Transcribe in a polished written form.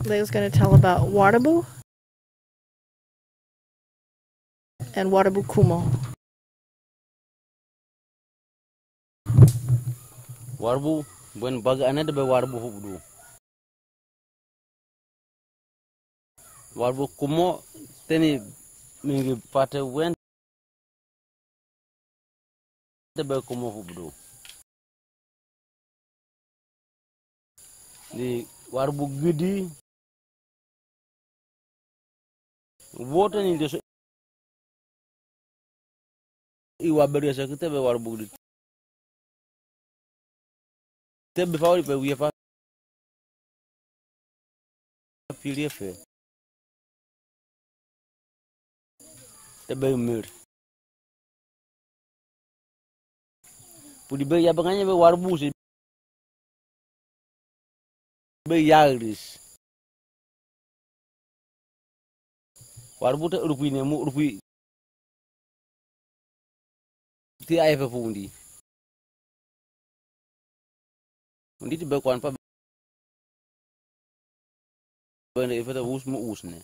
Leila's going to tell about Warrtaboo and Warrtaboo Kumo. Warrtaboo when bag another be Warrtaboo hubdu. Warrtaboo Kumo teni mingi pate when the be Kumo hubdu. The Warrtaboo gidi water in the iwa beri sa kita be Warrtaboo gidi. Tebe fauri pe wiye fa piliye fe. Tebe mir. Pudi be ya banganya be Warrtaboo si be yagris. Warrtaboo te urupi ne mu urupi ti ay fe fundi. Undi ti be kwan pa be ne ifata us mu us ne.